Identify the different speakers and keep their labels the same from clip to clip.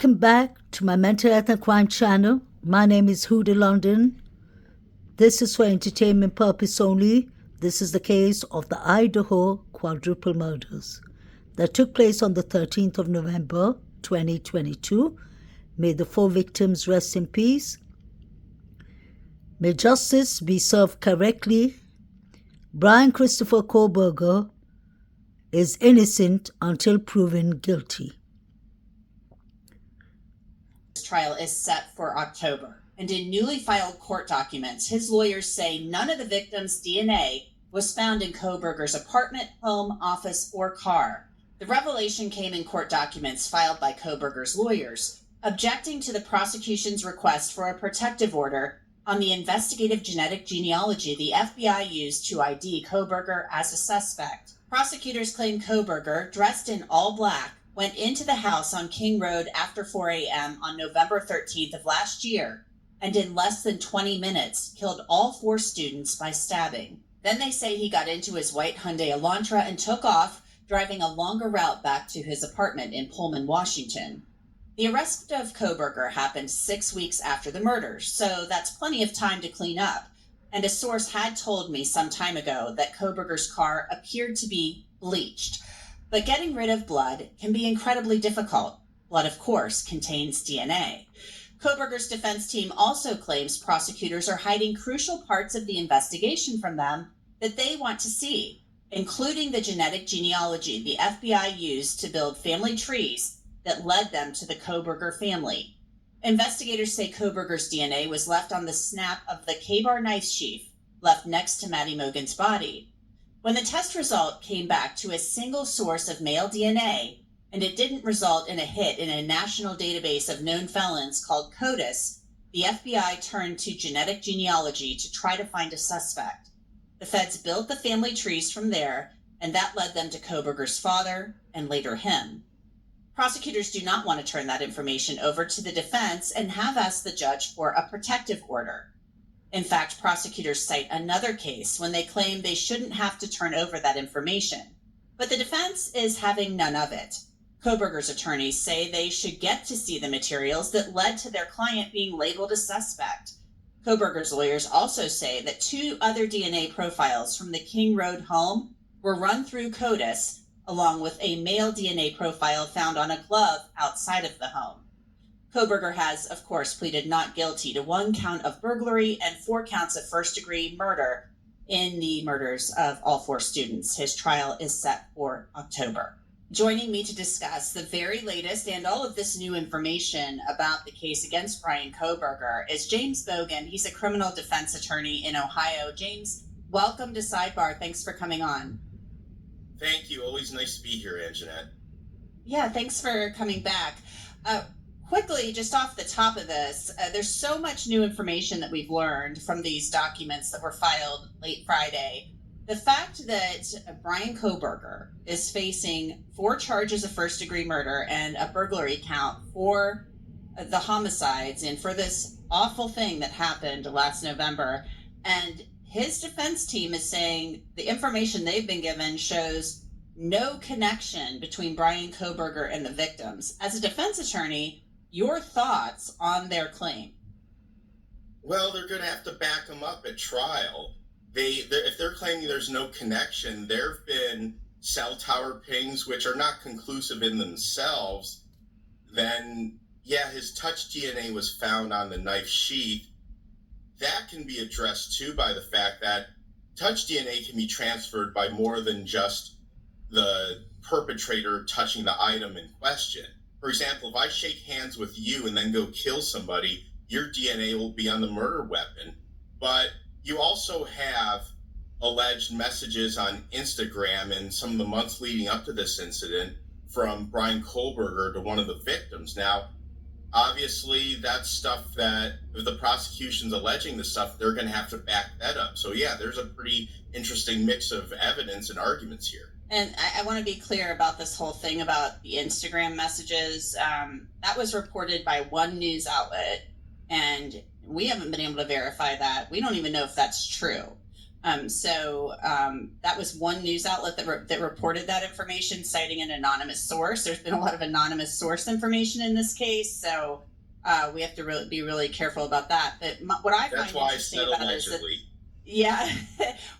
Speaker 1: Welcome back to my mental health and crime channel. My name is Huda London. This is for entertainment purpose only. This is the case of the Idaho quadruple murders that took place on the 13th of November, 2022. May the 4 victims rest in peace. May justice be served correctly. Brian Christopher Kohlberger is innocent until proven guilty.
Speaker 2: His trial is set for October, and in newly filed court documents, his lawyers say none of the victims' DNA was found in Kohlberger's apartment, home, office, or car. The revelation came in court documents filed by Kohlberger's lawyers, objecting to the prosecution's request for a protective order on the investigative genetic genealogy the FBI used to ID Kohlberger as a suspect. Prosecutors claim Kohlberger, dressed in all black, went into the house on King Road after 4 a.m. on November 13th of last year, and in less than 20 minutes killed all 4 students by stabbing. Then they say he got into his white Hyundai Elantra and took off, driving a longer route back to his apartment in Pullman, Washington. The arrest of Kohlberger happened 6 weeks after the murders, so that's plenty of time to clean up. And a source had told me some time ago that Kohlberger's car appeared to be bleached. But getting rid of blood can be incredibly difficult. Blood, of course, contains DNA. Kohlberger's defense team also claims prosecutors are hiding crucial parts of the investigation from them that they want to see, including the genetic genealogy the FBI used to build family trees that led them to the Kohlberger family. Investigators say Kohlberger's DNA was left on the snap of the K-bar knife sheath left next to Maddie Mogen's body. When the test result came back to a single source of male DNA, and it didn't result in a hit in a national database of known felons called CODIS, the FBI turned to genetic genealogy to try to find a suspect. The feds built the family trees from there, and that led them to Kohlberger's father and later him. Prosecutors do not want to turn that information over to the defense and have asked the judge for a protective order. In fact, prosecutors cite another case when they claim they shouldn't have to turn over that information. But the defense is having none of it. Kohlberger's attorneys say they should get to see the materials that led to their client being labeled a suspect. Kohlberger's lawyers also say that 2 other DNA profiles from the King Road home were run through CODIS, along with a male DNA profile found on a glove outside of the home. Kohlberger has, of course, pleaded not guilty to 1 count of burglary and 4 counts of first-degree murder in the murders of all 4 students. His trial is set for October. Joining me to discuss the very latest and all of this new information about the case against Brian Kohlberger is James Bogan. He's a criminal defense attorney in Ohio. James, welcome to Sidebar. Thanks for coming on.
Speaker 3: Thank you. Always nice to be here, Anjanette.
Speaker 2: Yeah, thanks for coming back. Quickly, just off the top of this, there's so much new information that we've learned from these documents that were filed late Friday. The fact that Brian Kohlberger is facing 4 charges of first-degree murder and a burglary count for the homicides and for this awful thing that happened last November, and his defense team is saying the information they've been given shows no connection between Brian Kohlberger and the victims. As a defense attorney, your thoughts on their claim?
Speaker 3: Well, they're going to have to back them up at trial. If they're claiming there's no connection, there have been cell tower pings which are not conclusive in themselves. Then, yeah, his touch DNA was found on the knife sheath. That can be addressed too by the fact that touch DNA can be transferred by more than just the perpetrator touching the item in question. For example, if I shake hands with you and then go kill somebody, your DNA will be on the murder weapon. But you also have alleged messages on Instagram in some of the months leading up to this incident from Brian Kohlberger to one of the victims. Now, obviously, that's stuff that if the prosecution's alleging the stuff, they're going to have to back that up. So, yeah, there's a pretty interesting mix of evidence and arguments here.
Speaker 2: And I want to be clear about this whole thing about the Instagram messages. That was reported by one news outlet, and we haven't been able to verify that. We don't even know if that's true. That was one news outlet that reported that information, citing an anonymous source. There's been a lot of anonymous source information in this case, so we have to be really careful about that. But what I find interesting about it is that, yeah,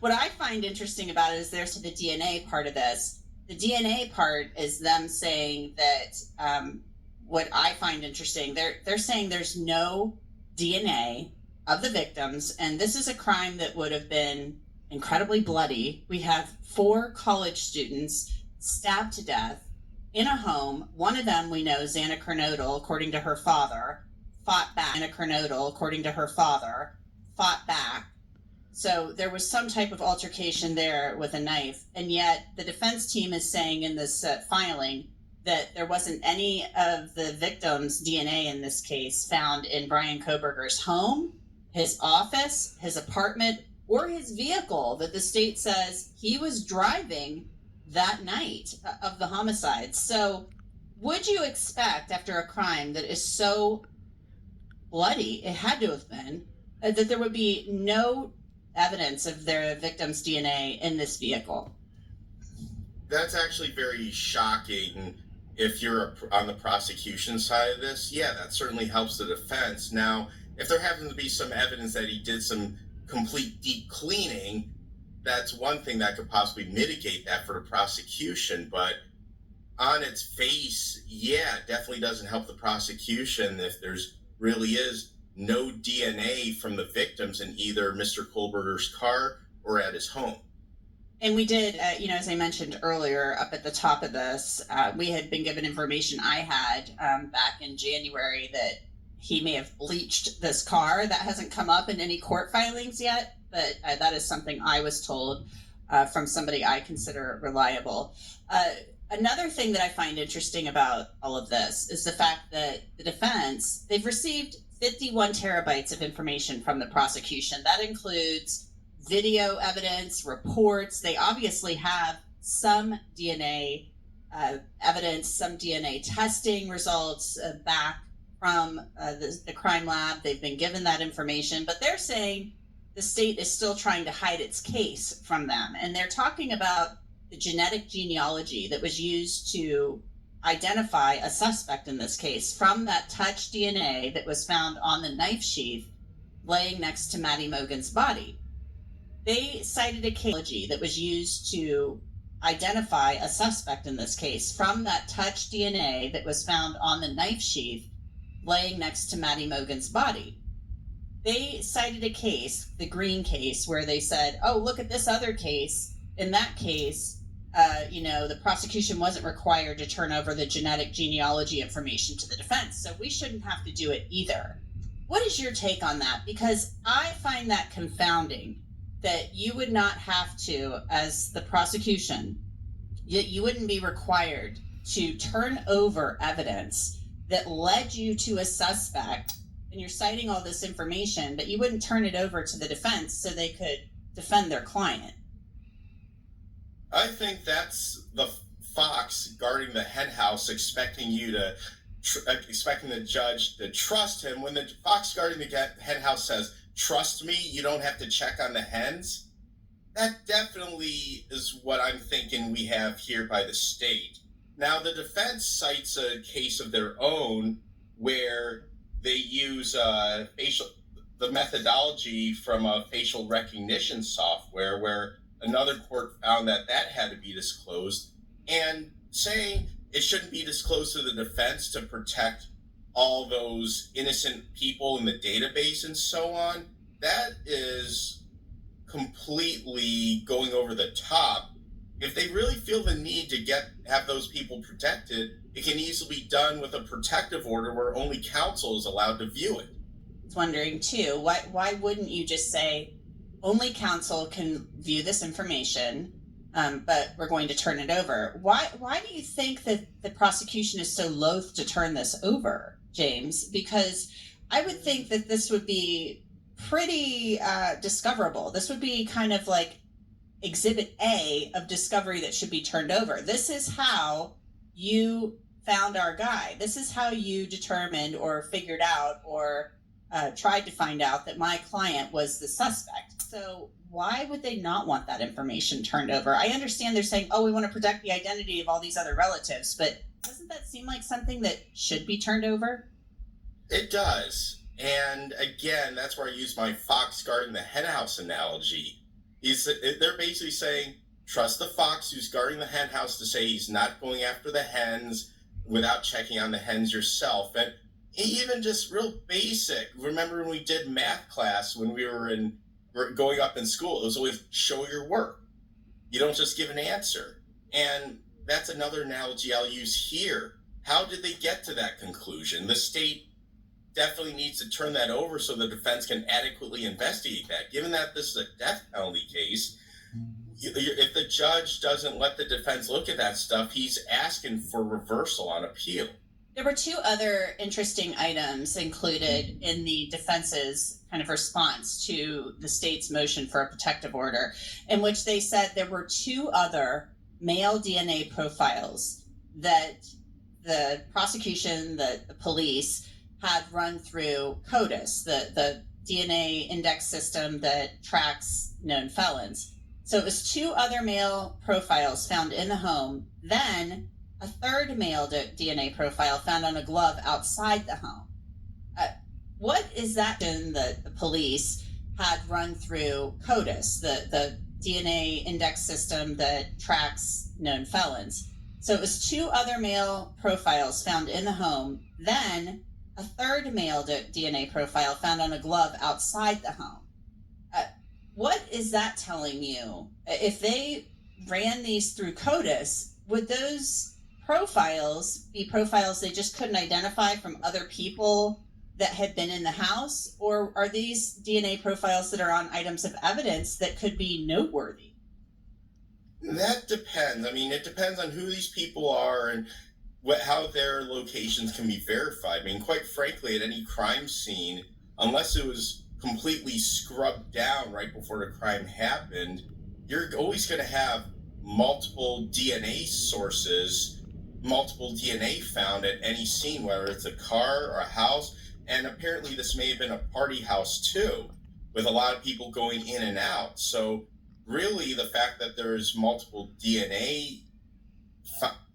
Speaker 2: what I find interesting about it is there's the DNA part of this. The DNA part is them saying that what I find interesting, they're saying there's no DNA of the victims, and this is a crime that would have been incredibly bloody. We have 4 college students stabbed to death in a home. One of them, we know, Xana Kernodle, according to her father, fought back. Xana Kernodle, according to her father, fought back. So there was some type of altercation there with a knife, and yet the defense team is saying in this filing that there wasn't any of the victims' DNA in this case found in Brian Kohberger's home, his office, his apartment, or his vehicle that the state says he was driving that night of the homicide. So would you expect, after a crime that is so bloody, it had to have been, that there would be no evidence of their victim's DNA in this vehicle?
Speaker 3: That's actually very shocking if you're on the prosecution side of this. Yeah, that certainly helps the defense. Now, if there happens to be some evidence that he did some complete deep cleaning, that's one thing that could possibly mitigate that for the prosecution. But on its face, yeah, it definitely doesn't help the prosecution if there's really is no DNA from the victims in either Mr. Kohberger's car or at his home.
Speaker 2: And we did, as I mentioned earlier, up at the top of this, we had been given information I had back in January that he may have bleached this car. That hasn't come up in any court filings yet, but that is something I was told from somebody I consider reliable. Another thing that I find interesting about all of this is the fact that the defense, they've received 51 terabytes of information from the prosecution. That includes video evidence, reports. They obviously have some DNA evidence, some DNA testing results back from the crime lab. They've been given that information, but they're saying the state is still trying to hide its case from them. And they're talking about the genetic genealogy that was used to identify a suspect in this case from that touch DNA that was found on the knife sheath laying next to Maddie Mogen's body. They cited a case that was used to identify a suspect in this case from that touch DNA that was found on the knife sheath laying next to Maddie Mogen's body. They cited a case, the Green case, where they said, oh, look at this other case. In that case, the prosecution wasn't required to turn over the genetic genealogy information to the defense, so we shouldn't have to do it either. What is your take on that? Because I find that confounding, that you would not have to, as the prosecution, you wouldn't be required to turn over evidence that led you to a suspect, and you're citing all this information, but you wouldn't turn it over to the defense so they could defend their client.
Speaker 3: I think that's the fox guarding the hen house, expecting the judge to trust him. When the fox guarding the hen house says, trust me, you don't have to check on the hens, that definitely is what I'm thinking we have here by the state. Now, the defense cites a case of their own where they use the methodology from a facial recognition software, where another court found that had to be disclosed, and saying it shouldn't be disclosed to the defense to protect all those innocent people in the database and so on. That is completely going over the top. If they really feel the need to have those people protected, it can easily be done with a protective order where only counsel is allowed to view it.
Speaker 2: I was wondering too, why wouldn't you just say only counsel can view this information, but we're going to turn it over? Why do you think that the prosecution is so loath to turn this over, James? Because I would think that this would be pretty discoverable. This would be kind of like Exhibit A of discovery that should be turned over. This is how you found our guy. This is how you determined or figured out or tried to find out that my client was the suspect. So why would they not want that information turned over? I understand they're saying, oh, we want to protect the identity of all these other relatives, but doesn't that seem like something that should be turned over?
Speaker 3: It does. And again, that's where I use my fox guarding the henhouse analogy. They're basically saying, trust the fox who's guarding the henhouse to say he's not going after the hens without checking on the hens yourself. And even just real basic, remember when we did math class when we were going up in school, it was always show your work. You don't just give an answer. And that's another analogy I'll use here. How did they get to that conclusion? The state definitely needs to turn that over so the defense can adequately investigate that. Given that this is a death penalty case, if the judge doesn't let the defense look at that stuff, he's asking for reversal on appeal.
Speaker 2: There were two other interesting items included in the defense's kind of response to the state's motion for a protective order, in which they said there were two other male DNA profiles that the prosecution, the police, had run through CODIS, the DNA index system that tracks known felons. So it was two other male profiles found in the home, then a third male DNA profile found on a glove outside the home. What is that in the police had run through CODIS, the DNA index system that tracks known felons? So it was two other male profiles found in the home, then a third male DNA profile found on a glove outside the home. What is that telling you? If they ran these through CODIS, would those profiles be profiles they just couldn't identify from other people that had been in the house? Or are these DNA profiles that are on items of evidence that could be noteworthy?
Speaker 3: That depends. I mean, it depends on who these people are and how their locations can be verified. I mean, quite frankly, at any crime scene, unless it was completely scrubbed down right before the crime happened, you're always going to have multiple DNA sources, multiple DNA found at any scene, whether it's a car or a house. And apparently this may have been a party house too, with a lot of people going in and out. So really the fact that there's multiple DNA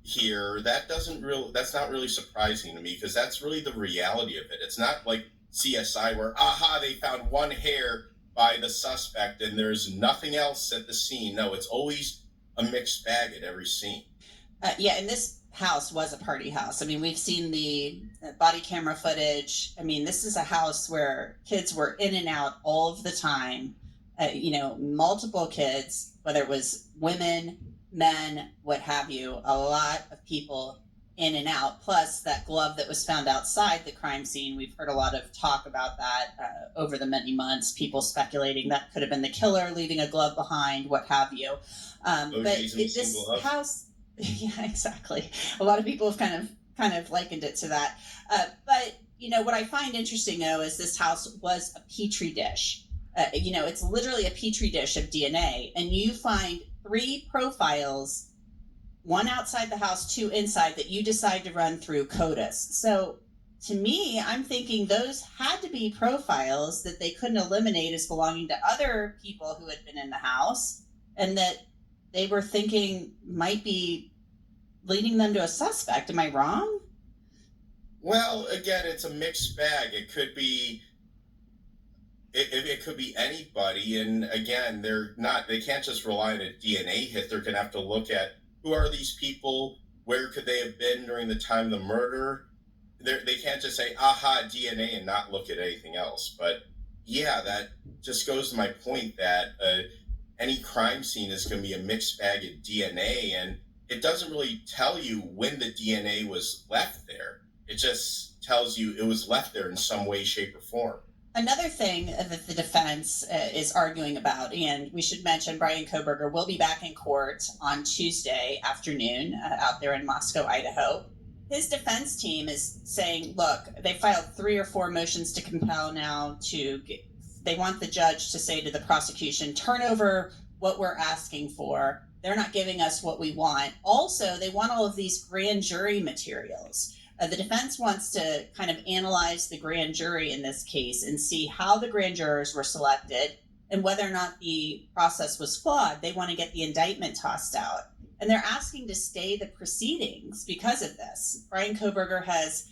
Speaker 3: here, that's not really surprising to me, because that's really the reality of it. It's not like CSI where, they found one hair by the suspect and there's nothing else at the scene. No, it's always a mixed bag at every scene.
Speaker 2: And this house was a party house. I mean, we've seen the body camera footage. I mean, this is a house where kids were in and out all of the time. Multiple kids, whether it was women, men, what have you, a lot of people in and out, plus that glove that was found outside the crime scene. We've heard a lot of talk about that over the many months, people speculating that could have been the killer leaving a glove behind, what have you. But this house, yeah, exactly. A lot of people have kind of likened it to that. But what I find interesting though is this house was a petri dish. It's literally a petri dish of DNA, and you find 3 profiles, 1 outside the house, 2 inside, that you decide to run through CODIS. So to me, I'm thinking those had to be profiles that they couldn't eliminate as belonging to other people who had been in the house, and that they were thinking might be leading them to a suspect. Am I wrong?
Speaker 3: Well, again, it's a mixed bag. It could be anybody, and again, they can't just rely on a DNA hit. They're going to have to look at who are these people, where could they have been during the time of the murder. They can't just say, DNA, and not look at anything else. But yeah, that just goes to my point that any crime scene is going to be a mixed bag of DNA, and it doesn't really tell you when the DNA was left there. It just tells you it was left there in some way, shape, or form.
Speaker 2: Another thing that the defense is arguing about, and we should mention Brian Kohberger will be back in court on Tuesday afternoon out there in Moscow, Idaho. His defense team is saying, look, they filed 3 or 4 motions to compel now. They want the judge to say to the prosecution, turn over what we're asking for. They're not giving us what we want. Also, they want all of these grand jury materials. The defense wants to kind of analyze the grand jury in this case and see how the grand jurors were selected and whether or not the process was flawed. They want to get the indictment tossed out. And they're asking to stay the proceedings because of this. Bryan Kohberger has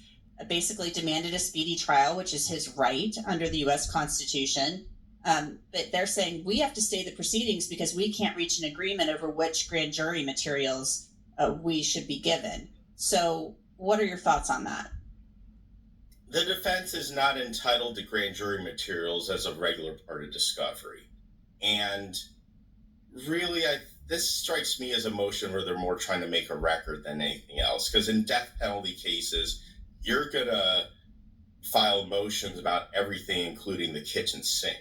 Speaker 2: basically demanded a speedy trial, which is his right under the U.S. Constitution. But they're saying we have to stay the proceedings because we can't reach an agreement over which grand jury materials we should be given. So what are your thoughts on that?
Speaker 3: The defense is not entitled to grand jury materials as a regular part of discovery. And really, this strikes me as a motion where they're more trying to make a record than anything else. Because in death penalty cases, you're going to file motions about everything, including the kitchen sink.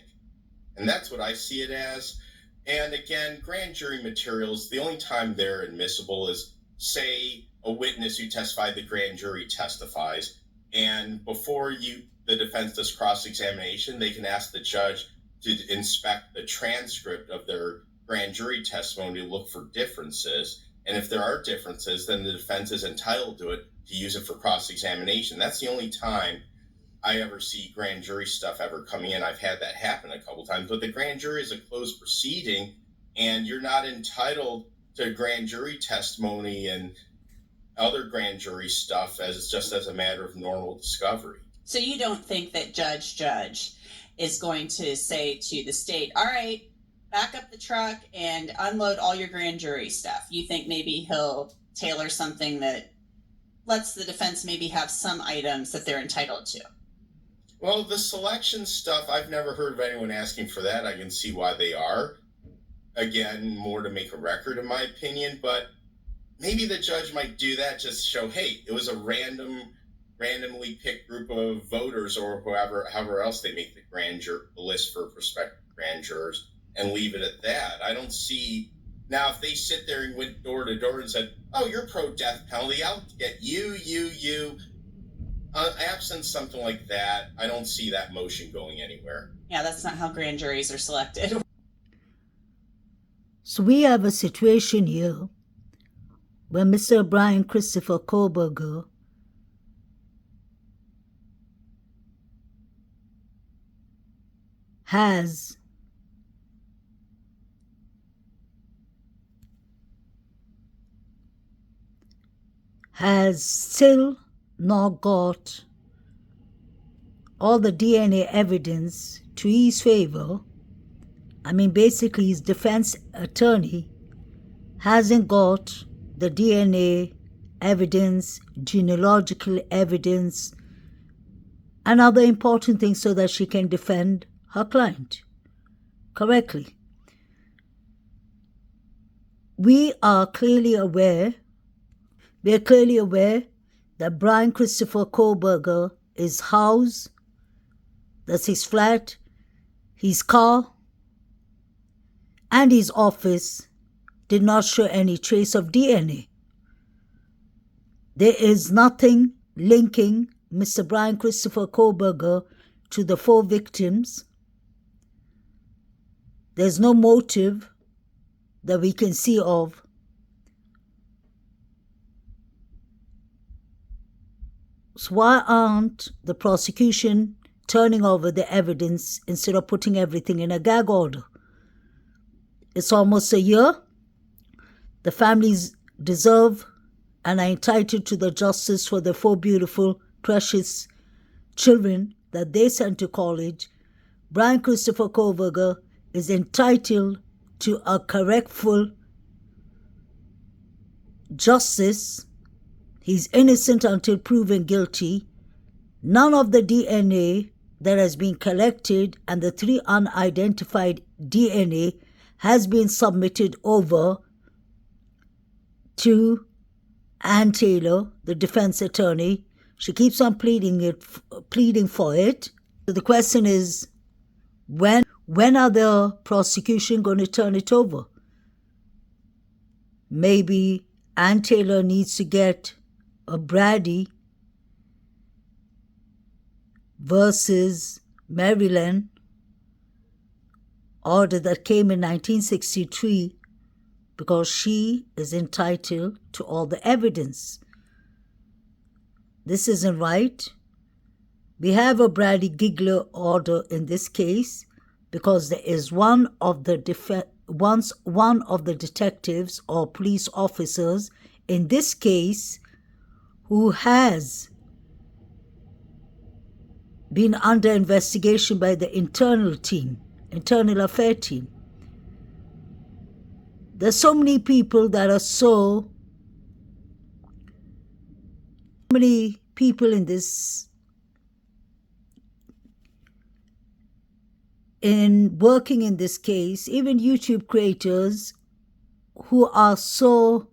Speaker 3: And that's what I see it as. And again, grand jury materials, the only time they're admissible is, say, a witness who testified the grand jury testifies. And before the defense does cross-examination, they can ask the judge to inspect the transcript of their grand jury testimony to look for differences. And if there are differences, then the defense is entitled to use it for cross-examination. That's the only time I ever see grand jury stuff ever coming in. I've had that happen a couple times, but the grand jury is a closed proceeding, and you're not entitled to grand jury testimony and other grand jury stuff just as a matter of normal discovery.
Speaker 2: So you don't think that Judge is going to say to the state, all right, back up the truck and unload all your grand jury stuff? You think maybe he'll tailor something that lets the defense maybe have some items that they're entitled to?
Speaker 3: Well, the selection stuff, I've never heard of anyone asking for that. I can see why they are. Again, more to make a record, in my opinion, but maybe the judge might do that just to show, hey, it was a randomly picked group of voters or however else they make the list for prospective grand jurors, and leave it at that. I don't see. Now, if they sit there and went door to door and said, oh, you're pro-death penalty, I'll get you. Absent something like that, I don't see that motion going anywhere.
Speaker 2: Yeah, that's not how grand juries are selected.
Speaker 1: So we have a situation here where Mr. Bryan Christopher Kohberger has still not got all the DNA evidence to his favor. I mean, basically, his defense attorney hasn't got the DNA evidence, genealogical evidence, and other important things so that she can defend her client correctly. We are clearly aware that Bryan Christopher Kohberger is housed, that's his flat, his car, and his office did not show any trace of DNA. There is nothing linking Mr. Bryan Christopher Kohberger to the 4 victims. There's no motive that we can see of. So why aren't the prosecution turning over the evidence instead of putting everything in a gag order? It's almost a year. The families deserve and are entitled to the justice for the 4 beautiful, precious children that they sent to college. Bryan Christopher Kohberger is entitled to a correctful justice. He's innocent until proven guilty. None of the DNA that has been collected and the 3 unidentified DNA has been submitted over to Ann Taylor, the defense attorney. She keeps on pleading for it. So the question is, when are the prosecution going to turn it over? Maybe Ann Taylor needs to get a Brady versus Maryland order that came in 1963 because she is entitled to all the evidence. This isn't right. We have a Brady Giggler order in this case because there is one of the detectives or police officers in this case who has been under investigation by the internal affair team. There's so many people that are so many people in working in this case, even YouTube creators who are so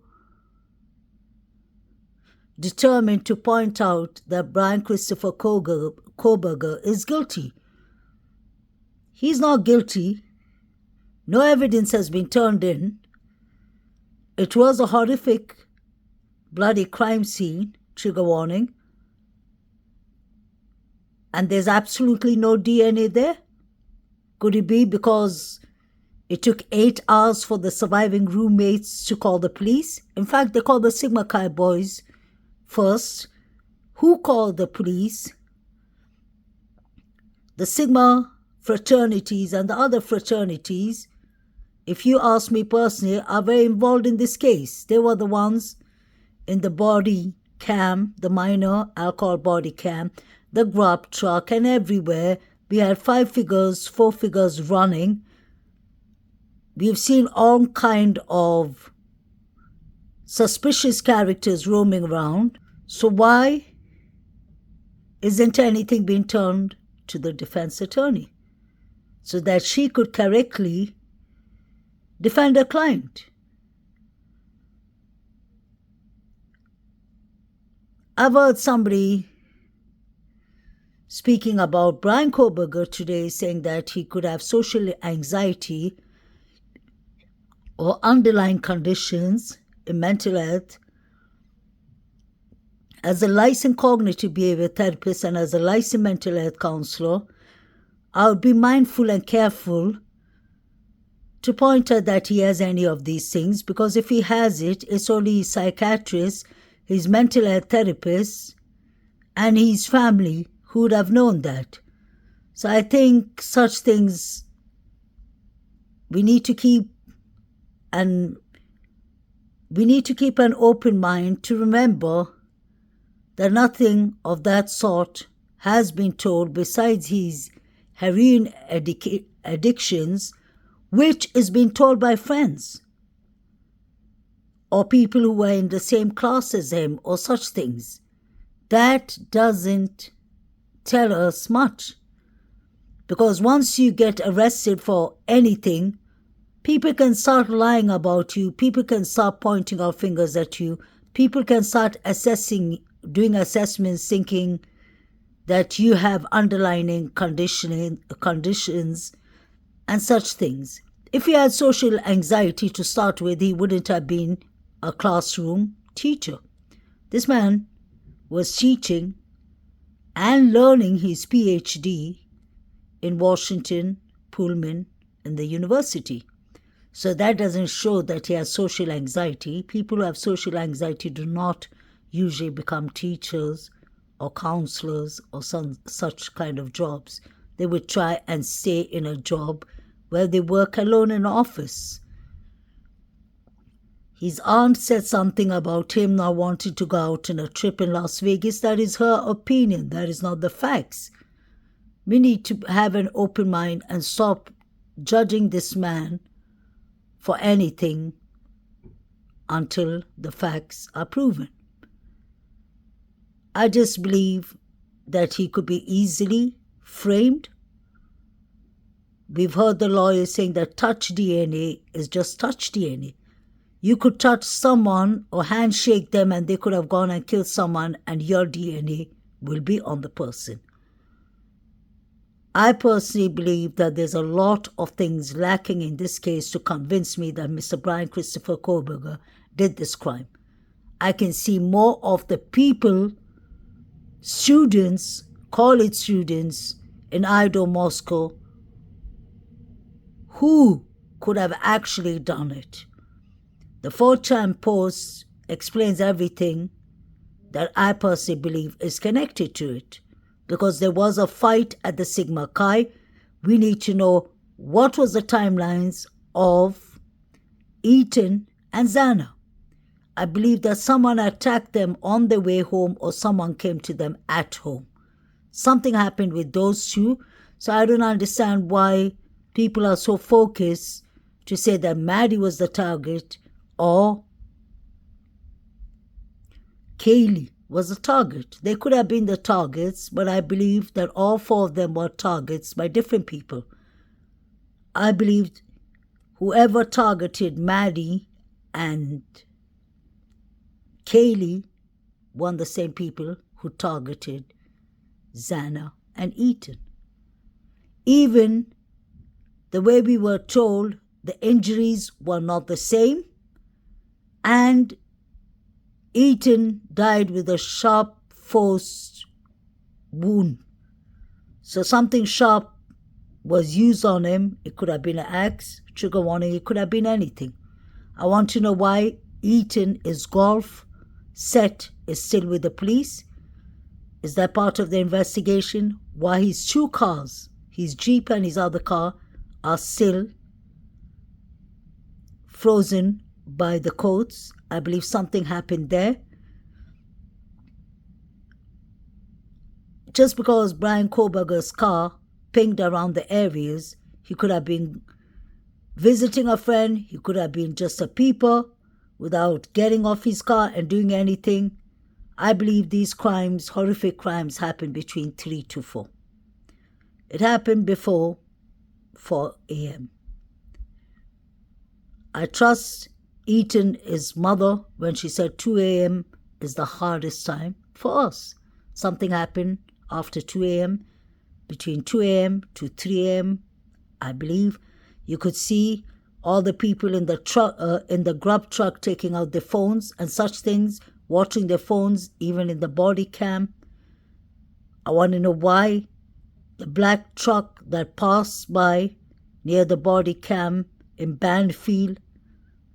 Speaker 1: determined to point out that Brian Christopher Kohberger is guilty. He's not guilty. No evidence has been turned in. It was a horrific, bloody crime scene, trigger warning, and there's absolutely no DNA there. Could it be because it took 8 hours for the surviving roommates to call the police? In fact, they called the Sigma Chi boys first. Who called the police? The Sigma fraternities and the other fraternities, if you ask me personally, are very involved in this case. They were the ones in the body cam, the minor alcohol body cam, the grub truck, and everywhere. We had 4 figures running. We've seen all kind of suspicious characters roaming around. So why isn't anything being turned to the defense attorney so that she could correctly defend her client? I've heard somebody speaking about Brian Kohberger today, saying that he could have social anxiety or underlying conditions in mental health. As a licensed cognitive behavior therapist and as a licensed mental health counselor, I would be mindful and careful to point out that he has any of these things, because if he has it, it's only his psychiatrist, his mental health therapist, and his family who would have known that. So I think such things we need to keep an open mind to remember that nothing of that sort has been told besides his heroin addictions, which is being told by friends or people who were in the same class as him or such things. That doesn't tell us much, because once you get arrested for anything, people can start lying about you, people can start pointing our fingers at you, people can start doing assessments thinking that you have underlying conditions and such things. If he had social anxiety to start with, he wouldn't have been a classroom teacher. This man was teaching and learning his PhD in Washington, Pullman, in the university. So that doesn't show that he has social anxiety. People who have social anxiety do not usually become teachers or counselors or such kind of jobs. They would try and stay in a job where they work alone in an office. His aunt said something about him not wanting to go out on a trip in Las Vegas. That is her opinion. That is not the facts. We need to have an open mind and stop judging this man for anything until the facts are proven. I just believe that he could be easily framed. We've heard the lawyers saying that touch DNA is just touch DNA. You could touch someone or handshake them and they could have gone and killed someone and your DNA will be on the person. I personally believe that there's a lot of things lacking in this case to convince me that Mr. Brian Christopher Kohberger did this crime. I can see more of the people, students, college students in Idaho, Moscow, who could have actually done it. The 4chan post explains everything that I personally believe is connected to it. Because there was a fight at the Sigma Chi. We need to know what was the timelines of Eaton and Xana. I believe that someone attacked them on their way home or someone came to them at home. Something happened with those two. So I don't understand why people are so focused to say that Maddie was the target or Kaylee was the target. They could have been the targets, but I believe that all four of them were targets by different people. I believe whoever targeted Maddie and Kaylee were the same people who targeted Xana and Eaton. Even the way we were told, the injuries were not the same, and Eaton died with a sharp force wound. So something sharp was used on him. It could have been an axe, trigger warning, it could have been anything. I want to know why Eaton is golf set is still with the police. Is that part of the investigation? Why his two cars, his Jeep and his other car, are still frozen by the courts. I believe something happened there. Just because Brian Koberger's car pinged around the areas, he could have been visiting a friend, he could have been just a peeper without getting off his car and doing anything. I believe these crimes, horrific crimes, happened between 3 to 4. It happened before 4 a.m. I trust Eaton's mother when she said 2 a.m. is the hardest time for us. Something happened after 2 a.m., between 2 a.m. to 3 a.m., I believe. You could see all the people in the truck, in the grub truck, taking out their phones and such things, watching their phones, even in the body cam. I want to know why the black truck that passed by near the body cam in Banfield,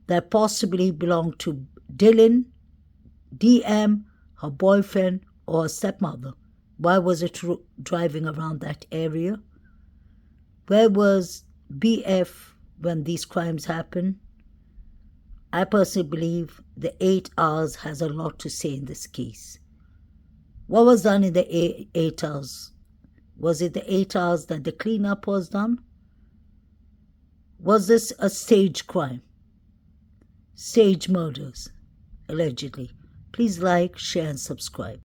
Speaker 1: that possibly belonged to Dylan, DM, her boyfriend, or her stepmother. Why was it driving around that area? Where was BF when these crimes happened? I personally believe the 8 hours has a lot to say in this case. What was done in the 8 hours? Was it the 8 hours that the cleanup was done? Was this a stage crime? Stage murders, allegedly. Please like, share, and subscribe.